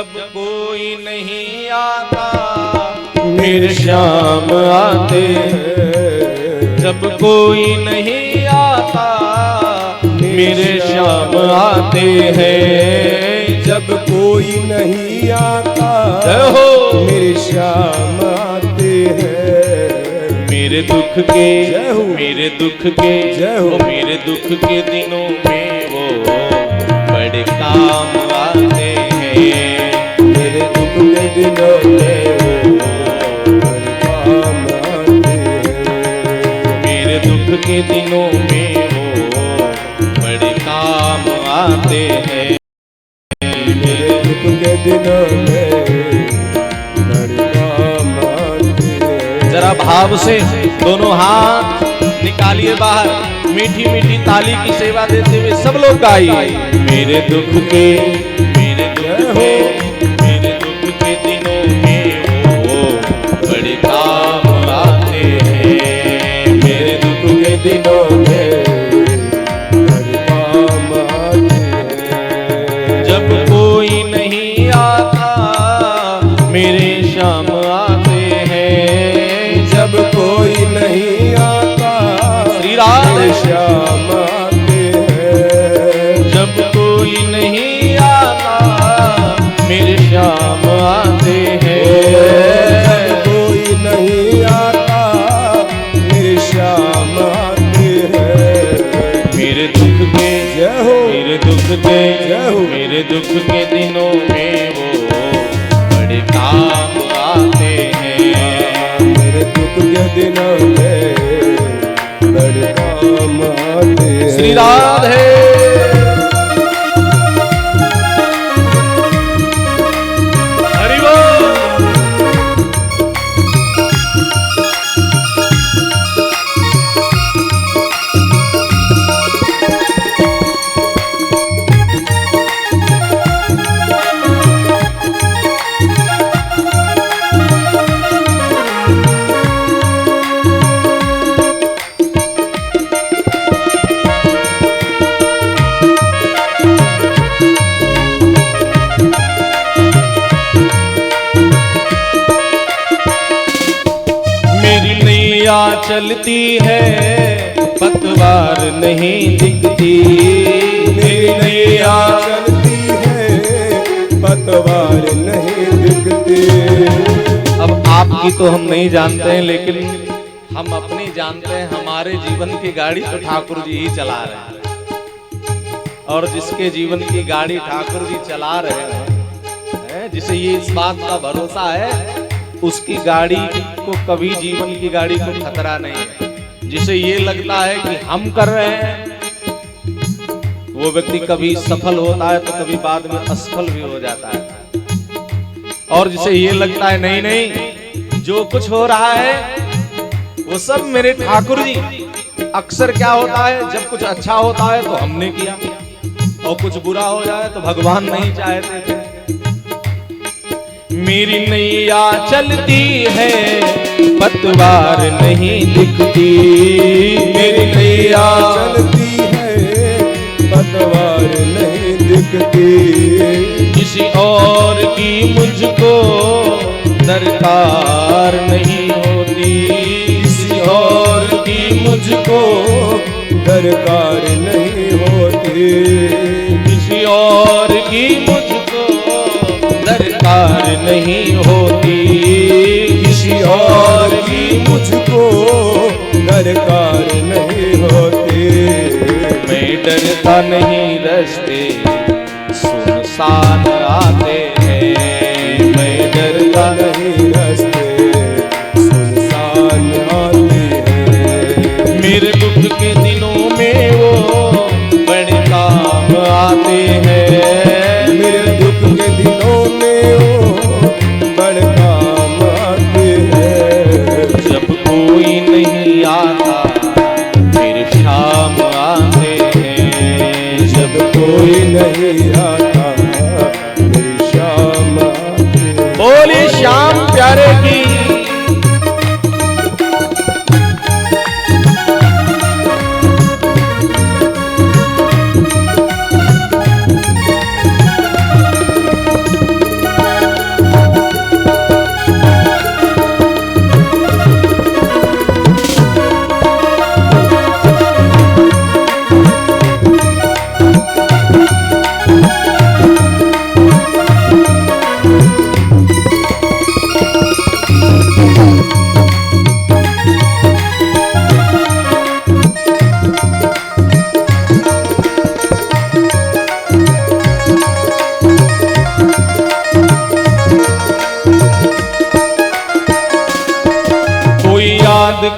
जब कोई नहीं आता मेरे श्याम आते हैं। जब कोई नहीं आता मेरे श्याम आते हैं। जब कोई नहीं आता मेरे श्याम आते हैं। मेरे दुख के मेरे दुख के मेरे दुख के दिनों में वो बड़े काम आते हैं। मेरे दुख के दिनों में वो बड़े काम आते हैं। मेरे दुख के दिनों में वो बड़े काम आते हैं। मेरे दुख के दिनों में बड़े काम आते हैं। जरा भाव से दोनों हाथ निकालिए बाहर, मीठी मीठी ताली की सेवा देते हुए सब लोग गाइए। मेरे दुख के मेरे दुख के दिनों में वो बड़े काम आते हैं। मेरे दुख के दिनों में बड़े काम आते हैं। जब कोई नहीं आता मेरे श्याम आते हैं। जब कोई नहीं आता श्री राम मेरे श्याम आते हैं। जब कोई नहीं आता मेरे श्याम आते हैं। जब कोई नहीं आता मेरे श्याम आते हैं। मेरे दुख के जय हो मेरे दुख के जय हो। मेरे दुख के दिनों में वो बड़े काम आते हैं। मेरे दुख के दिनों में बड़े काम आते हैं। श्री राधे हरि बोल। मेरी नैया चलती है पतवार नहीं दिखती। मेरी नैया चलती है पतवार नहीं दिखती। अब आपकी तो हम नहीं जानते हैं, लेकिन हम अपनी जानते हैं। हमारे जीवन की गाड़ी तो ठाकुर जी ही चला रहे हैं, और जिसके जीवन की गाड़ी ठाकुर जी चला रहे हैं, जिसे ये इस बात का भरोसा है उसकी गाड़ी को कभी जीवन की गाड़ी को खतरा नहीं है। जिसे ये लगता है कि हम कर रहे हैं, वो व्यक्ति कभी सफल होता है तो कभी बाद में असफल भी हो जाता है। और जिसे ये लगता है नहीं नहीं जो कुछ हो रहा है वो सब मेरे ठाकुर जी। अक्सर क्या होता है, जब कुछ अच्छा होता है तो हमने किया, और कुछ बुरा हो जाए तो भगवान नहीं चाहते थे। मेरी नैया चलती है पतवार नहीं दिखती। मेरी नैया चलती है पतवार नहीं दिखती। किसी और की मुझको दरकार नहीं होती। किसी और की मुझको दरकार नहीं होती। किसी और की मुझको दरकार नहीं होती। किसी और की मुझको दरकार नहीं होती। मैं डरता नहीं रास्ते सुनसान आते हैं। मैं डरता नहीं रास्ते सुनसान आते हैं। मेरे दुख के दिनों में वो बड़े काम आते हैं। मेरे दुख के दिनों में वो बड़े काम आते हैं। जब कोई नहीं आता मेरे श्याम आते हैं। जब कोई नहीं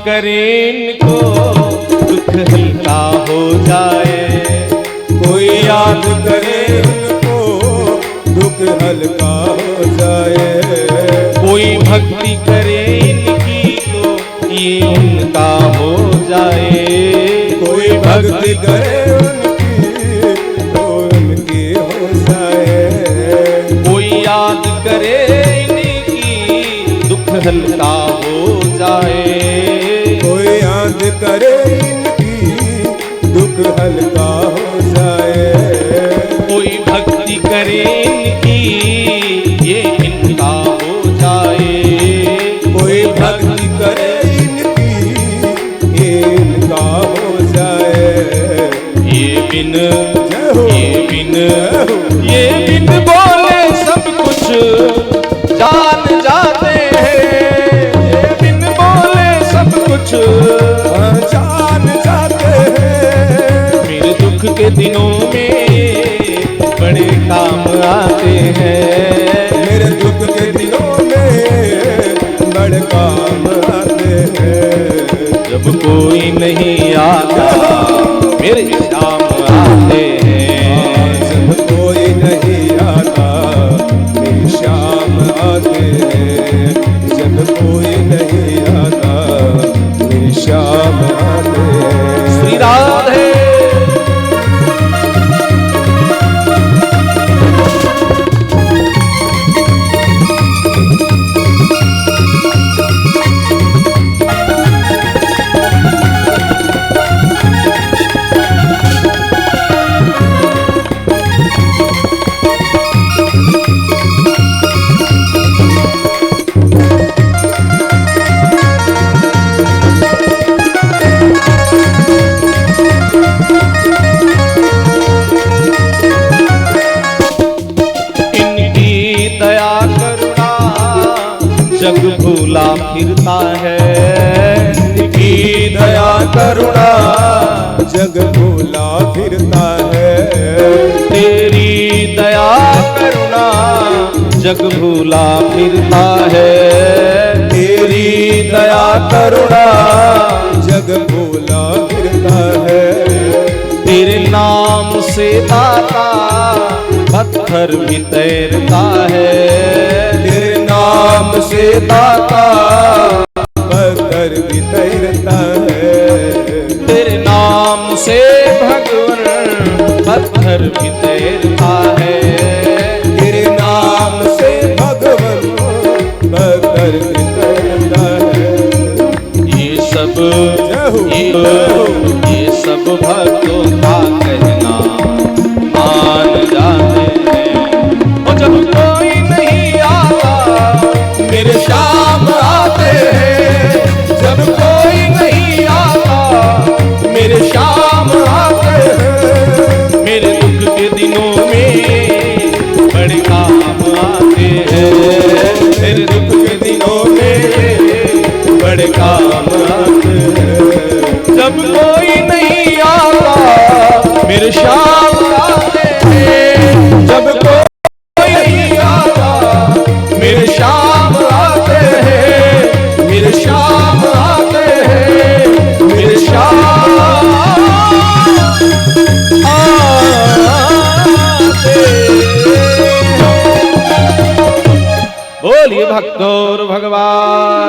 करे इनको दुख हल्का हो जाए। कोई याद करे उनको दुख हल्का हो जाए। कोई भक्ति करे इनकी तो ये उनका हो जाए। कोई भक्ति करे उनकी तो उनकी हो जाए। कोई याद करे इनकी दुख हल्का हो जाए। कोई याद करे इनकी दुख हल्का हो जाए। कोई भक्ति करे इनकी ये इनका हो जाए। कोई भक्ति करे इनकी ये इनका हो जाए। ये बिन जय हो, ये बिन जय हो। ये बिन बोले सब कुछ जान जाते हैं। ये बिन बोले सब कुछ जान जाते हैं। मेरे दुख के दिनों में बड़े काम आते हैं। मेरे दुख के दिनों में बड़े काम आते हैं। जब कोई नहीं आता मेरे शाम आते हैं। जब कोई नहीं आता मेरी शाम आते हैं। जब कोई नहीं आता मेरी शाम आते हैं। श्री राधे जग भूला फिरता है। की दया करुणा जग भूला फिरता है। तेरी दया करुणा जग भूला फिरता है। तेरी दया करुणा जग भूला फिरता है। तेरे नाम से दाता पत्थर भी तैरता है। तेरे नाम से दाता पत्थर भी तैरता है। तेरे नाम से भगवान पत्थर भी तैरता है। तेरे नाम से भगवान पत्थर भी तैरता है। ये सब जय हो, ये सब भक्तों का कहना मान जाते हैं। और जब कोई नहीं आता मेरे शाम आते हैं। जब कोई नहीं आता मेरे शाम आते हैं। मेरे दुख के दिनों में बड़े काम आते हैं। मेरे दुख के दिनों में बड़े काम आते हैं। जब कोई नहीं आता मेरे शाम आते हैं। जब कोई नहीं आता मेरे शाम आते हैं। मेरे शाम आते हैं। मेरे शाम आते हैं। बोलिए भक्तों भगवान